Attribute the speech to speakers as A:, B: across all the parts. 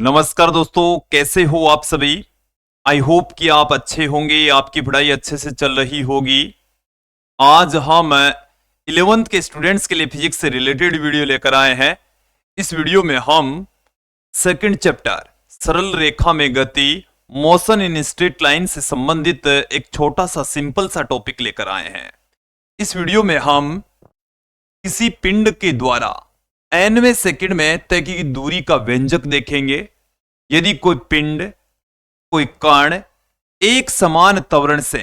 A: नमस्कार दोस्तों, कैसे हो आप सभी। आई होप कि आप अच्छे होंगे, आपकी पढ़ाई अच्छे से चल रही होगी। आज हम 11th के स्टूडेंट्स के लिए फिजिक्स से रिलेटेड वीडियो लेकर आए हैं। इस वीडियो में हम सेकंड चैप्टर सरल रेखा में गति मोशन इन स्ट्रेट लाइन से संबंधित एक छोटा सा सिंपल सा टॉपिक लेकर आए हैं। इस वीडियो में हम किसी पिंड के द्वारा nवें सेकंड में तय की गई दूरी का व्यंजक देखेंगे। यदि कोई पिंड, कोई कण एक समान त्वरण से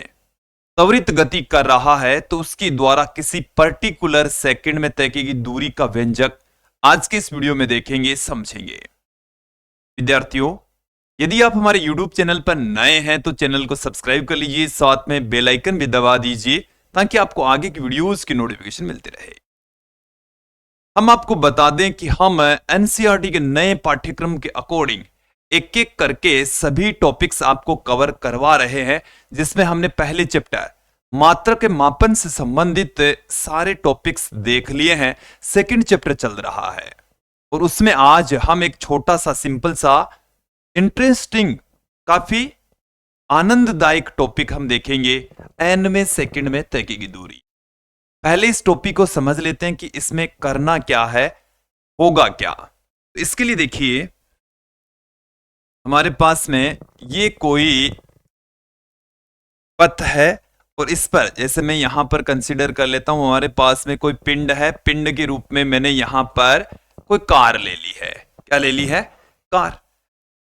A: त्वरित गति कर रहा है तो उसके द्वारा किसी पर्टिकुलर सेकंड में तय की गई दूरी का व्यंजक आज के इस वीडियो में देखेंगे, समझेंगे। विद्यार्थियों, यदि आप हमारे YouTube चैनल पर नए हैं तो चैनल को सब्सक्राइब कर लीजिए, साथ में बेल आइकन भी दबा दीजिए ताकि आपको आगे की वीडियोस की नोटिफिकेशन मिलती रहे। हम आपको बता दें कि हम एनसीईआरटी के नए पाठ्यक्रम के अकॉर्डिंग एक एक करके सभी टॉपिक्स आपको कवर करवा रहे हैं, जिसमें हमने पहले चैप्टर मात्रा के मापन से संबंधित सारे टॉपिक्स देख लिए हैं। सेकंड चैप्टर चल रहा है और उसमें आज हम एक छोटा सा सिंपल सा इंटरेस्टिंग, काफी आनंददायक टॉपिक हम देखेंगे, nवें सेकंड में तय की गई दूरी। पहले इस टॉपिक को समझ लेते हैं कि इसमें करना क्या है, होगा क्या। तो इसके लिए देखिए, हमारे पास में ये कोई पथ है और इस पर जैसे मैं यहां पर कंसीडर कर लेता हूं, हमारे पास में कोई पिंड है। पिंड के रूप में मैंने यहां पर कोई कार ले ली है। क्या ले ली है? कार।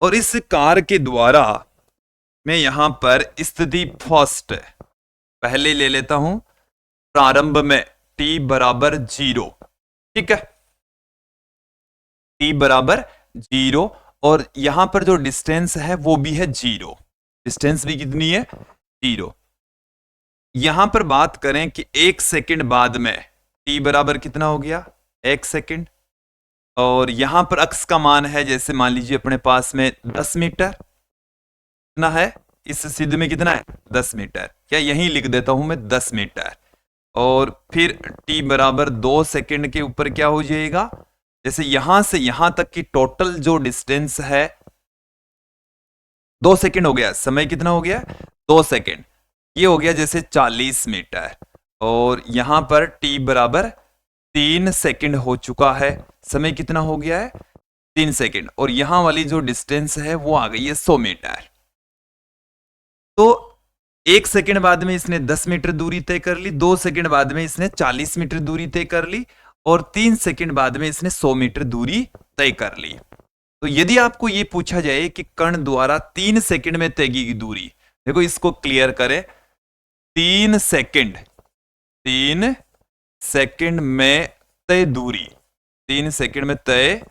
A: और इस कार के द्वारा मैं यहां पर स्थिति फर्स्ट पहले ले लेता हूं, प्रारंभ में t बराबर 0। ठीक है, t बराबर 0 और यहां पर जो डिस्टेंस है वो भी है 0। डिस्टेंस भी कितनी है? 0। यहां पर बात करें कि 1 सेकंड बाद में t बराबर कितना हो गया? 1 सेकंड। और यहां पर अक्स का मान है, जैसे मान लीजिए अपने पास में 10 मीटर। कितना है इस सिद्ध में? कितना है? 10 मीटर। क्या यहीं लिख देता हूं मैं 10 मीटर। और फिर t बराबर 2 सेकंड के ऊपर क्या हो जाएगा? जैसे यहां से यहां तक की टोटल जो डिस्टेंस है 2 सेकंड हो गया। समय कितना हो गया? 2 सेकंड। ये हो गया जैसे 40 मीटर। और यहां पर t बराबर 3 सेकंड हो चुका है। समय कितना हो गया है? 3 सेकंड। और यहां वाली जो डिस्टेंस है वो आ गई है 100 मीटर। तो 1 सेकंड बाद में इसने 10 मीटर दूरी तय कर ली, 2 सेकंड बाद में इसने 40 मीटर दूरी तय कर ली और 3 सेकंड बाद में इसने 100 मीटर दूरी तय कर ली। तो यदि आपको यह पूछा जाए कि कण द्वारा 3 सेकंड में तय की गई दूरी, देखो इसको क्लियर करें। 3 सेकंड में तय दूरी, 3 सेकंड में तय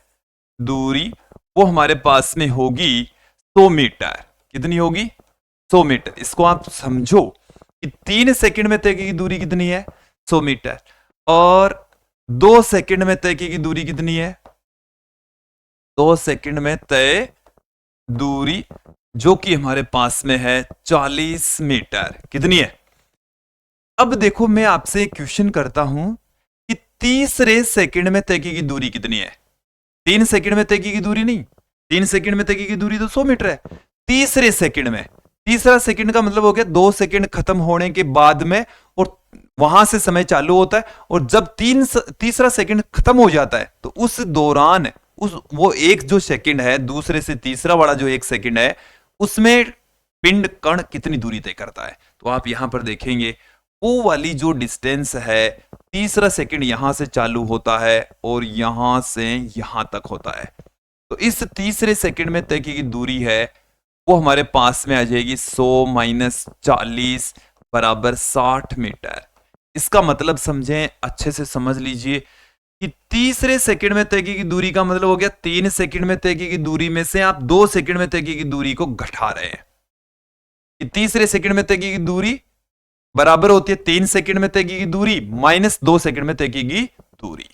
A: दूरी वो हमारे पास में होगी 100 मीटर। कितनी होगी? 100 मीटर। इसको आप समझो कि 3 सेकंड में तय की दूरी कितनी है? 100 मीटर। और 2 सेकंड में तय की दूरी कितनी है? 2 सेकंड में तय दूरी जो कि हमारे पास में है 40 मीटर। कितनी है? अब देखो, मैं आपसे एक क्वेश्चन करता हूं कि तीसरे सेकंड में तय की दूरी कितनी है? 3 सेकंड में तय की दूरी नहीं, 3 सेकंड में तय की दूरी तो 100 मीटर है। तीसरे सेकंड में, तीसरा सेकंड का मतलब हो गया 2 सेकंड खत्म होने के बाद में, और वहां से समय चालू होता है। और जब तीसरा सेकंड खत्म हो जाता है तो उस दौरान वो एक जो सेकंड है, दूसरे से तीसरा वाला जो 1 सेकंड है, उसमें पिंड कण कितनी दूरी तय करता है। तो आप यहां पर देखेंगे वो वाली जो डिस्टेंस है, तीसरा सेकंड यहां से चालू होता है और यहां से यहां तक होता है। तो इस तीसरे सेकंड में तय की दूरी है वो हमारे पास में आ जाएगी 100 माइनस 40 बराबर 60 मीटर। इसका मतलब समझें, अच्छे से समझ लीजिए कि तीसरे सेकंड में तय की दूरी का मतलब हो गया 3 सेकंड में तय की दूरी में से आप 2 सेकंड में तय की दूरी को घटा रहे हैं। कि तीसरे सेकंड में तय की दूरी बराबर होती है 3 सेकंड में तय की दूरी माइनस 2 सेकंड में तय की दूरी।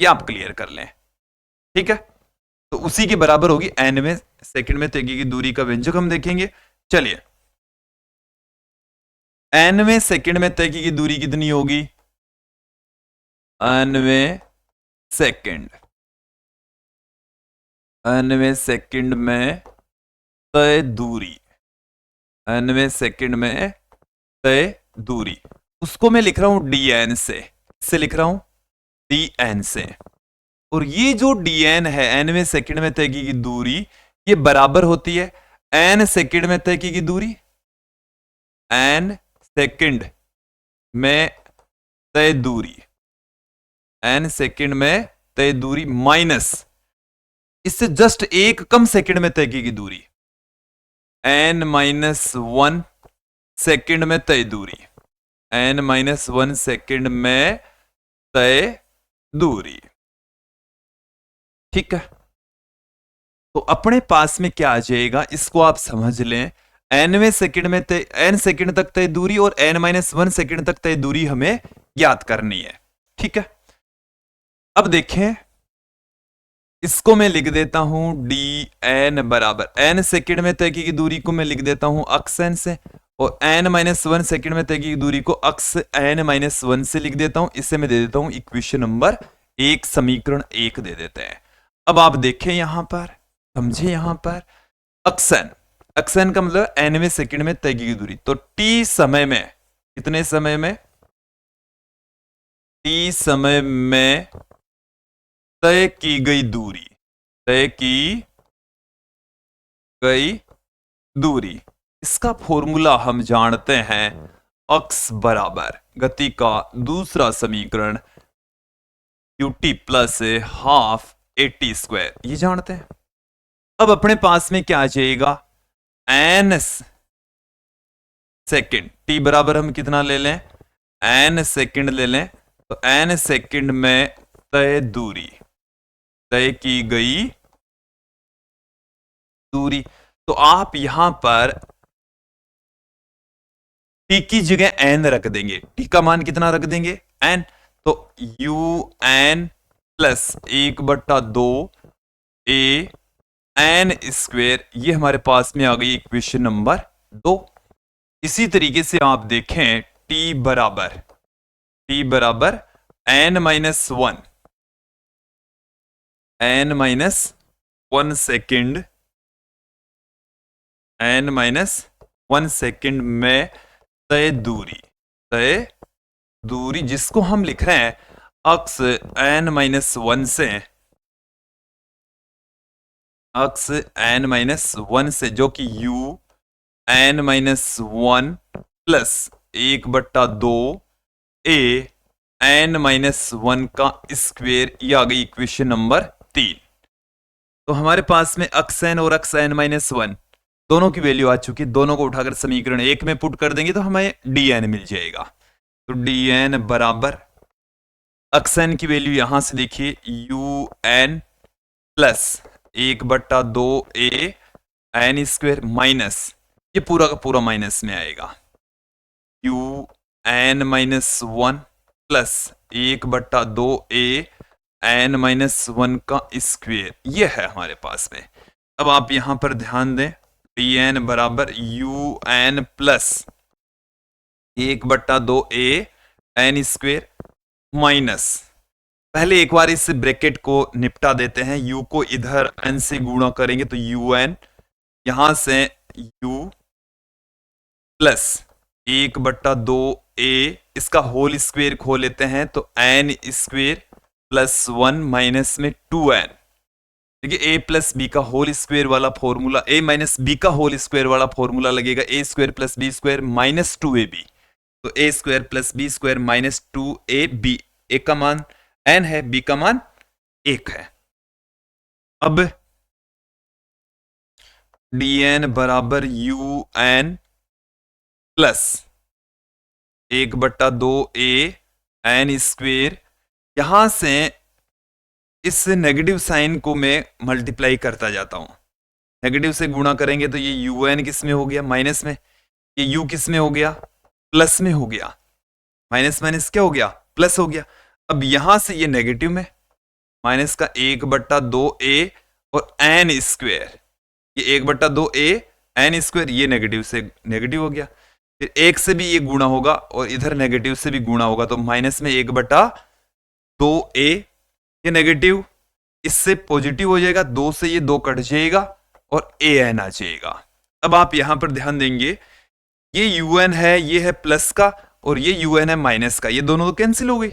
A: ये आप क्लियर कर लें, ठीक है। तो उसी के बराबर होगी nवें सेकंड में तय की दूरी का व्यंजक हम देखेंगे। चलिए, nवें सेकंड में तय की दूरी कितनी होगी? nवें सेकंड nवें सेकंड में तय दूरी, nवें सेकंड में तय दूरी, उसको मैं लिख रहा हूं dn से लिख रहा हूं dn से। और ये जो dn है nवें सेकंड में तय की दूरी, ये बराबर होती है n सेकंड में तय की दूरी, n सेकंड में तय दूरी, n सेकंड में तय दूरी माइनस इससे जस्ट एक कम सेकंड में तय की दूरी, n-1 सेकंड में तय दूरी, n-1 सेकंड में तय दूरी। ठीक है, तो अपने पास में क्या आ जाएगा, इसको आप समझ लें। nवें सेकंड में तय, n सेकंड तक तय दूरी और n-1 सेकंड तक तय दूरी हमें ज्ञात करनी है। ठीक है, अब देखें, इसको मैं लिख देता हूं dn बराबर n सेकंड में तय की दूरी को मैं लिख देता हूं अक्स n से, और n-1 सेकंड में तय की दूरी को अक्स n-1 से लिख देता हूं। इसे मैं दे देता हूं इक्वेशन नंबर 1, समीकरण 1 दे देते हैं। अब आप देखें यहां पर, समझे, यहां पर अक्स n का मतलब nवें सेकंड में तय की दूरी, तो t समय में, कितने समय में, t समय में तय की गई दूरी, तय की गई दूरी, इसका फॉर्मूला हम जानते हैं, अक्स बराबर गति का दूसरा समीकरण ut plus half at square, ये जानते हैं। अब अपने पास में क्या आ जाएगा, n सेकंड, t बराबर हम कितना ले लें, n सेकंड ले लें, तो n सेकंड में तय दूरी, तय की गई दूरी, तो आप यहां पर t की जगह n रख देंगे, t का मान कितना रख देंगे, n, तो un plus 1/2 a n square, ये हमारे पास में आ गई इक्वेशन नंबर 2। इसी तरीके से आप देखें t बराबर n-1, n-1 second, n-1 second में तय दूरी जिसको हम लिख रहे हैं अक्स n-1 से, अक्स n-1 से, जो कि u n-1 plus 1/2 a n-1 का स्क्वेयर, ये आ गई इक्वेशन नंबर 3। तो हमारे पास में अक्स n और अक्स n-1 दोनों की वैल्यू आ चुकी, दोनों को उठाकर समीकरण 1 में पुट कर देंगे तो हमें dn मिल जाएगा। तो dn बराबर अक्स n की वैल्यू यहां से देखिए un plus 1/2 a n square minus, ये पूरा का पूरा माइनस में आएगा, un-1 प्लस 1/2 a n-1 का स्क्वेयर, ये है हमारे पास में। अब आप यहां पर ध्यान दें, dn बराबर un plus 1/2 a n square minus, पहले एक बार इस ब्रैकेट को निपटा देते हैं, u को इधर n से गुणा करेंगे तो un, यहां से u प्लस 1/2 a, इसका होल स्क्वेयर खो लेते हैं तो n स्क्वेयर प्लस 1 माइनस में 2n। देखिए a प्लस बी का होल स्क्वेयर वाला फॉर्मूला, a माइनस बी का होल स्क्वेयर वाला फॉर्मूला लगेगा a square plus B square minus 2ab, तो a square plus B square minus 2ab, a का मान n है, b का मान 1 है। अब dn बराबर un plus 1/2 a n square, यहां से इस नेगेटिव साइन को मैं मल्टीप्लाई करता जाता हूं, नेगेटिव से गुणा करेंगे तो ये un किस में हो गया, माइनस में, ये u किस में हो गया, प्लस में हो गया, माइनस माइनस क्या हो गया, प्लस हो गया। अब यहां से ये नेगेटिव में, माइनस का 1/2 a और n स्क्वेयर, ये 1/2 a n स्क्वेयर, ये नेगेटिव से नेगेटिव हो गया, फिर 1 से भी ये गुणा होगा और इधर नेगेटिव से भी गुणा होगा, तो माइनस में 1/2 a, ये नेगेटिव इससे पॉजिटिव हो जाएगा, 2 से ये 2 कट जाएगा और an आ जाएगा। अब आप यहां पर ध्यान देंगे, ये un है, ये है प्लस का, और ये un है माइनस का, ये दोनों तो कैंसिल हो गई।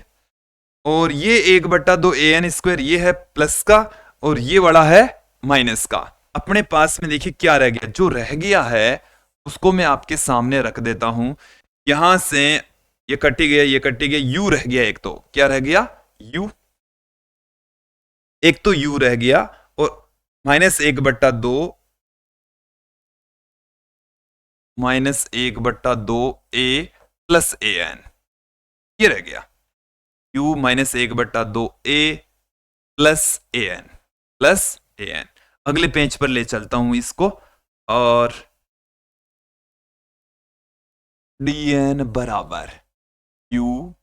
A: और ये 1/2 an स्क्वायर, ये है प्लस का और ये वाला है माइनस का। अपने पास में देखिए क्या रह गया, जो रह गया है उसको मैं आपके सामने रख देता हूं। यहां से ये कटी गया, ये कटी गया, u रह गया, एक तो क्या रह गया, u, एक तो u रह गया, और -1/2 a प्लस an, ये रह गया u -1/2 a प्लस an। अगले पेज पर ले चलता हूं इसको, और dn बराबर u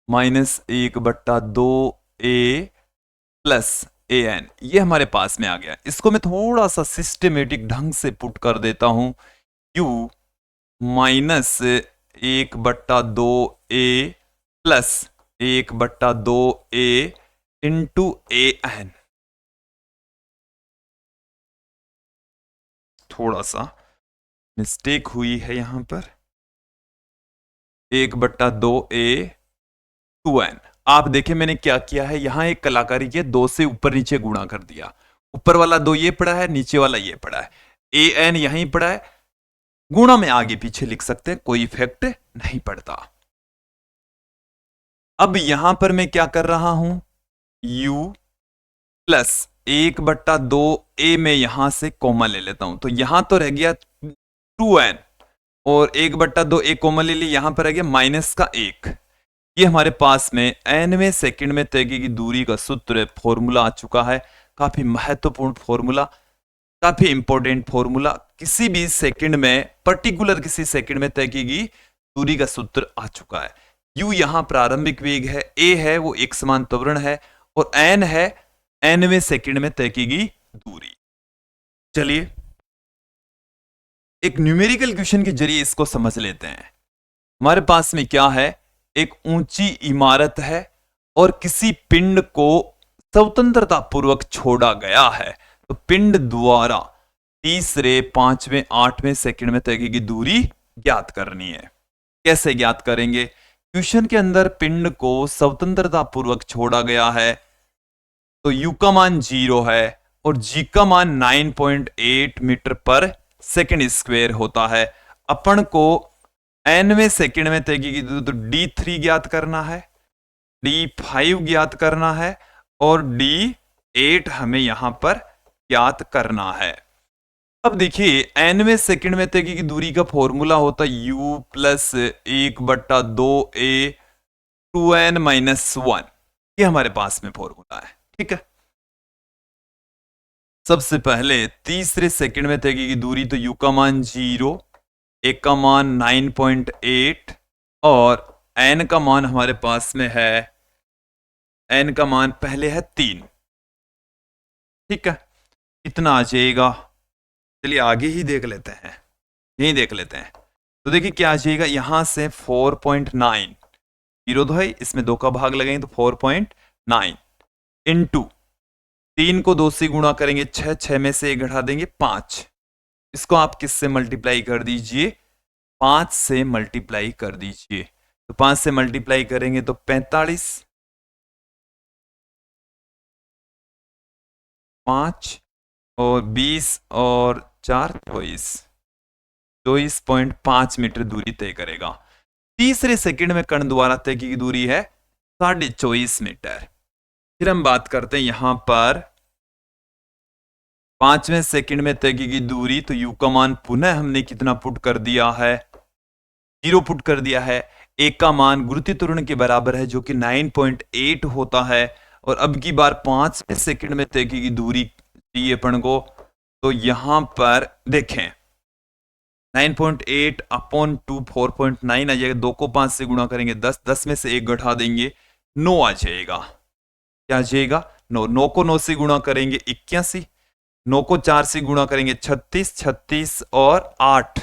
A: -1/2 a प्लस an, ये हमारे पास में आ गया। इसको मैं थोड़ा सा सिस्टमेटिक ढंग से पुट कर देता हूं, u -1/2 a plus 1/2 a into an। थोड़ा सा मिस्टेक हुई है यहां पर, 1/2 a 2n। आप देखें मैंने क्या किया है, यहां एक कलाकारी किया, 2 से ऊपर नीचे गुणा कर दिया। ऊपर वाला 2 ये पड़ा है, नीचे वाला ये पड़ा है, an यहीं पड़ा है, गुणा में आगे पीछे लिख सकते हैं, कोई इफेक्ट नहीं पड़ता। अब यहां पर मैं क्या कर रहा हूं, u प्लस 1/2 a में यहां से कॉमा ले लेता हूं, तो यहां तो रह गया 2n, और 1/2 a कॉमा ले लिया, यहां पर रह गया -1। ये हमारे पास में nवें सेकंड में तय की दूरी का सूत्र फॉर्मूला आ चुका है। काफी महत्वपूर्ण फॉर्मूला, काफी इंपॉर्टेंट फॉर्मूला। किसी भी सेकंड में, पर्टिकुलर किसी सेकंड में तय की दूरी का सूत्र आ चुका है। u यहां प्रारंभिक वेग है, a है वो एक समान त्वरण है, और n है nवें सेकंड में तय की दूरी। चलिए एक न्यूमेरिकल क्वेश्चन के जरिए इसको समझ लेते हैं। हमारे पास में क्या है, एक ऊंची इमारत है और किसी पिंड को स्वतंत्रता पूर्वक छोड़ा गया है, तो पिंड द्वारा तीसरे, 5वें, 8वें सेकंड में तय की दूरी ज्ञात करनी है। कैसे ज्ञात करेंगे, क्वेश्चन के अंदर पिंड को स्वतंत्रता पूर्वक छोड़ा गया है, तो u का मान 0 है और g का मान 9.8 मीटर पर सेकंड स्क्वायर होता है। अपन को nवें सेकंड में तय की तो d3 ज्ञात करना है, d5 ज्ञात करना है, और d8 हमें यहां पर ज्ञात करना है। अब देखिए nवें सेकंड में तय की दूरी का फॉर्मूला होता है u plus 1/2 a 2n minus 1, ये हमारे पास में फॉर्मूला है। ठीक है, सबसे पहले तीसरे सेकंड में तय की दूरी, तो u का मान 0, एक का मान 9.8 और n का मान हमारे पास में है, n का मान पहले है 3। ठीक है, इतना आ जाएगा। चलिए आगे ही देख लेते हैं, यही देख लेते हैं। तो देखिए क्या आ जाएगा, यहां से 4.9, 0 तो है, इसमें 2 का भाग लगाएंगे तो 4.9 इंटू 3 को 2 से गुणा करेंगे, 6, 6 में से 1 घटा देंगे 5। इसको आप किससे मल्टीप्लाई कर दीजिए, 5 से मल्टीप्लाई कर दीजिए। तो 5 से मल्टीप्लाई करेंगे तो 45, 5 और 20 और 4 24.5 मीटर दूरी तय करेगा। तीसरे सेकंड में कण द्वारा तय की दूरी है 24.5 मीटर। फिर हम बात करते हैं यहां पर 5वें सेकंड में तय की दूरी, तो u का मान पुनः हमने कितना पुट कर दिया है, 0 पुट कर दिया है। एक का मान गुरुत्वीय त्वरण के बराबर है जो कि 9.8 होता है, और अब की बार 5वें सेकंड में तय की दूरी चाहिए अपन को, तो यहां पर देखें 9.8 अपॉन 2 4.9 आ जाएगा, 2 को 5 से गुणा करेंगे 10, 10 में से 1 घटा देंगे 9 आ जाएगा। क्या आ जाएगा, 9, 9 को 9 से गुणा करेंगे 81, 9 को 4 से गुणा करेंगे 36, 36 और 8,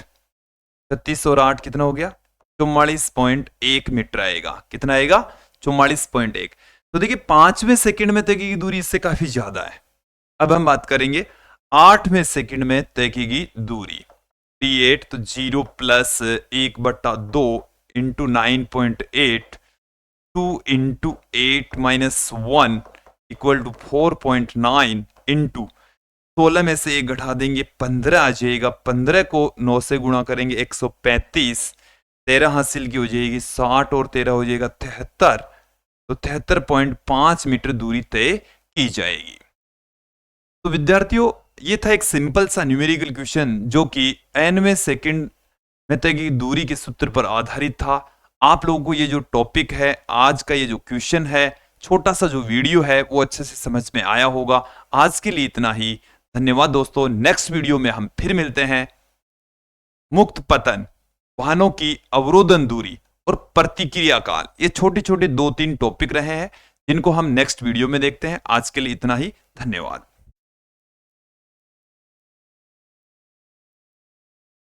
A: 36 और 8 कितना हो गया, 44.1 मीटर आएगा। कितना आएगा, 44.1। तो देखिए 5वें सेकंड में तय की गई दूरी इससे काफी ज्यादा है। अब हम बात करेंगे 8वें सेकंड में तय की गई दूरी t8, तो 0 plus 1/2 into 9.8, 2 into 8 minus 1 equal to 4.9 into 16 में से 1 घटा देंगे 15 आ जाएगा। 15 को 9 से गुणा करेंगे 135, 13 हासिल की हो जाएगी 60 और 13 हो जाएगा 73, तो 73.5 मीटर दूरी तय की जाएगी। तो विद्यार्थियों ये था एक सिंपल सा न्यूमेरिकल क्वेश्चन जो कि nवें सेकंड में तय की दूरी के सूत्र पर आधारित था। आप लोगों को ये जो टॉपिक है, आज का ये जो क्वेश्चन है, छोटा सा जो वीडियो है वो अच्छे से समझ में आया होगा। आज के लिए इतना ही, धन्यवाद दोस्तों। नेक्स्ट वीडियो में हम फिर मिलते हैं। मुक्त पतन, वाहनों की अवरोधन दूरी और प्रतिक्रिया काल, ये छोटे छोटे 2-3 टॉपिक रहे हैं जिनको हम नेक्स्ट वीडियो में देखते हैं। आज के लिए इतना ही, धन्यवाद।